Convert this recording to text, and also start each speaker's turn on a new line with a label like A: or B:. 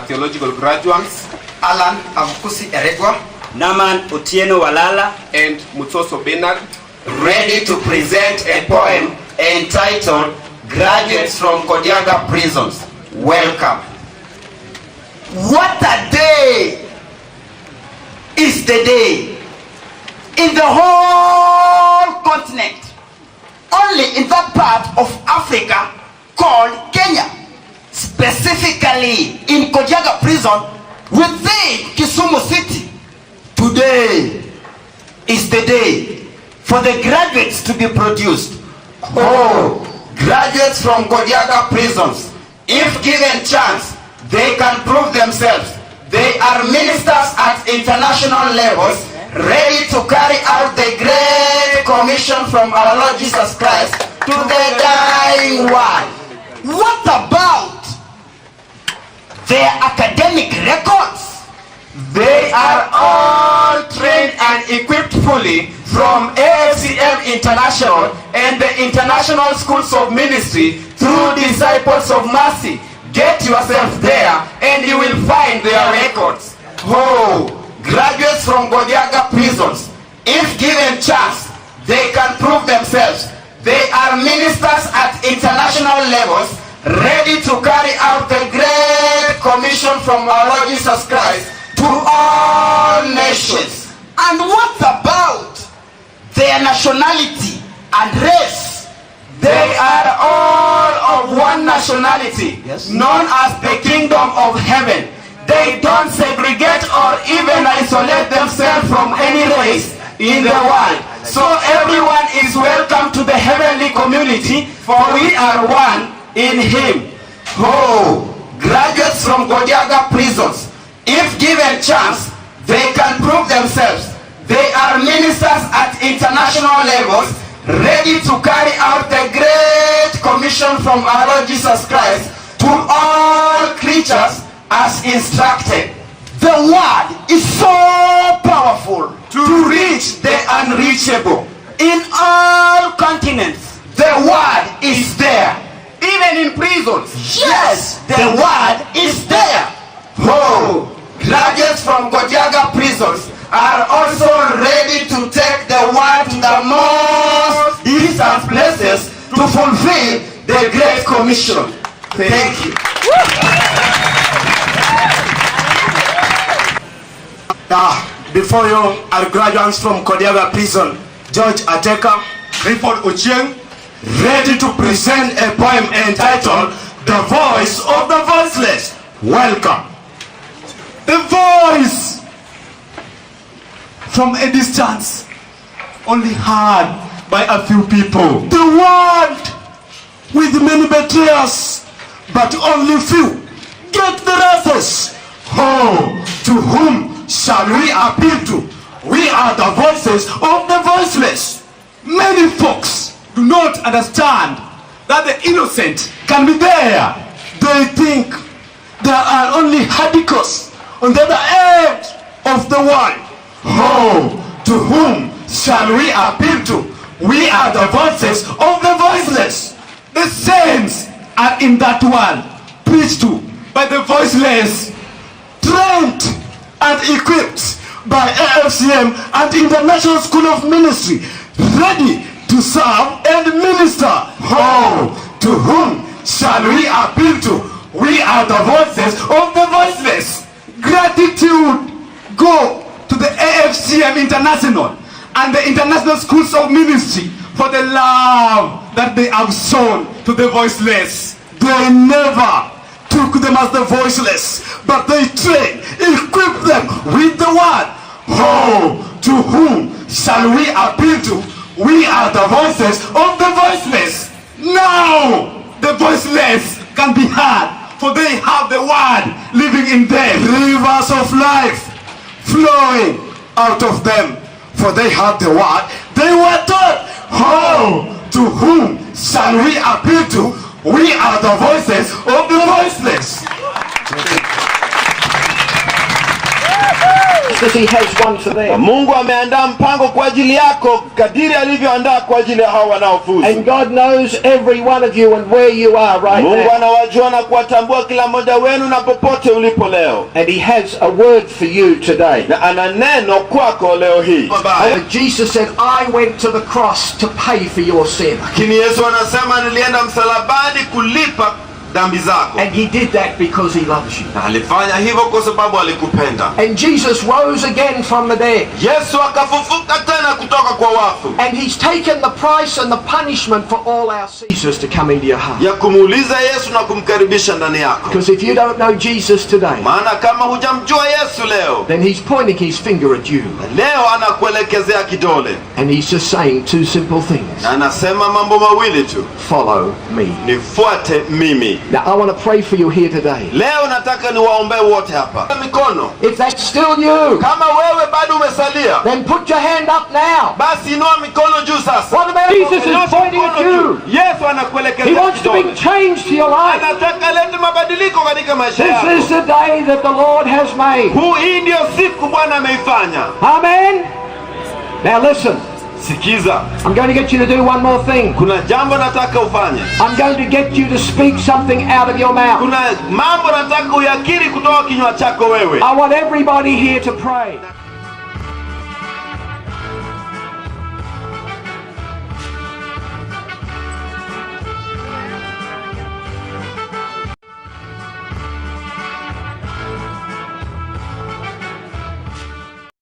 A: Theological graduates,
B: Alan Avukusi Eregwa,
C: Naman Otieno Walala,
A: and Mutsoso Bernard,
B: ready to present a poem entitled Graduates from Kodiaga Prisons. Welcome. What a day is the day in the whole continent, only in that part of Africa called Kenya, specifically in Kodiaga Prison within Kisumu City. Today is the day for the graduates to be produced. Oh, graduates from Kodiaga prisons, if given chance, they can prove themselves. They are ministers at international levels, ready to carry out the great commission from our Lord Jesus Christ to the dying world. What about their academic records? They are all trained and equipped fully from AFCM International and the International Schools of Ministry through Disciples of Mercy. Get yourself there and you will find their records. Oh, graduates from Kodiaga prisons, if given chance, they can prove themselves. They are ministers at international levels, ready to carry out the great commission from our Lord Jesus Christ to all nations. And what about their nationality and race? They are all of one nationality, known as the kingdom of heaven. They don't segregate or even isolate themselves from any race in the world. So everyone is welcome to the heavenly community, for we are one in him. Oh, graduates from Kodiaga prisons, if given chance, they can prove themselves. They are ministers at international levels, ready to carry out the great commission from our Lord Jesus Christ to all creatures as instructed. The word is so powerful to reach the unreachable. In all continents, the word is there. Even in prisons, yes, the word is there. Oh, graduates from Kodiaga prisons are also ready to take the word to the most distant places to fulfill the Great Commission. Thank you.
D: Before you are graduates from Kodiaga prison, George Ateka, Clifford Ochieng, ready to present a poem entitled The Voice of the Voiceless. Welcome.
E: The voice from a distance, only heard by a few people.
D: The world with many betrayers, but only few get the rest. Oh, to whom shall we appeal to? We are the voices of the voiceless.
E: Many folks do not understand that the innocent can be there.
D: They think there are only radicals on the other edge of the world. Oh, to whom shall we appeal to? We are the voices of the voiceless.
E: The saints are in that world, preached to by the voiceless,
D: trained and equipped by AFCM and International School of Ministry, ready to serve and minister. Oh, to whom shall we appeal to? We are the voices of the voiceless.
E: Gratitude go to the AFCM International and the International Schools of Ministry for the love that they have shown to the voiceless.
D: They never took them as the voiceless, but they trained, equipped them with the word. Oh, to whom shall we appeal to? We are the voices of the voiceless. Now the voiceless can be heard, for they have the word living in them. Rivers of life flowing out of them, for they have the word. They were taught. Oh, to whom shall we appeal to? We are the voices of the voiceless.
B: He has one for them.
F: Mungu ameandaa mpango kwa ajili yako kadiri alivyoandaa kwa ajili ya hao wanaofuzu.
B: And God knows every one of you and where you are right
F: Mungu
B: now.
F: anawajua na kuwatambua kila mmoja wenu na popote ulipo leo.
B: And he has a word for you today.
F: Na ana neno kwako leo hii.
B: Jesus said, I went to the cross to pay for your sin.
F: Lakini Yesu anasema nilienda msalabani kulipa dhambi zako.
B: And he did that because he loves you.
F: Na alifanya hivyo kwa sababu alikupenda.
B: And Jesus rose again from the dead.
F: Yesu akafufuka tena kutoka kwa wafu.
B: And he's taken the price and the punishment for all our sins. Jesus to come into your heart.
F: Ya kumuuliza Yesu na kumkaribisha ndani yako.
B: Because if you don't know Jesus today,
F: maana kama hujamjua Yesu leo,
B: then he's pointing his finger at you.
F: Leo anakuelekezea kidole.
B: And he's just saying two simple things.
F: Na anasema mambo mawili tu.
B: Follow me.
F: Nifuate mimi.
B: Now I want to pray for you here today.
F: Leo nataka niwaombee wote hapa. Mikono.
B: If that's still you,
F: kama wewe bado umesalia,
B: then put your hand up now.
F: Basi inua mikono juu sasa.
B: What about Jesus is pointing at you?
F: Yesu anakuelekezea.
B: He wants to bring change to your life.
F: Anataka lete mabadiliko katika maisha yako.
B: This is the day that the Lord has made.
F: Hii ndio siku Bwana ameifanya.
B: Amen. Now listen.
F: Sikiza.
B: I'm going to get you to do one more thing.
F: Kuna jambo nataka ufanye.
B: I'm going to get you to speak something out of your mouth.
F: Kuna mambo nataka uyakiri kutoka kinywa chako wewe.
B: I want everybody here to pray.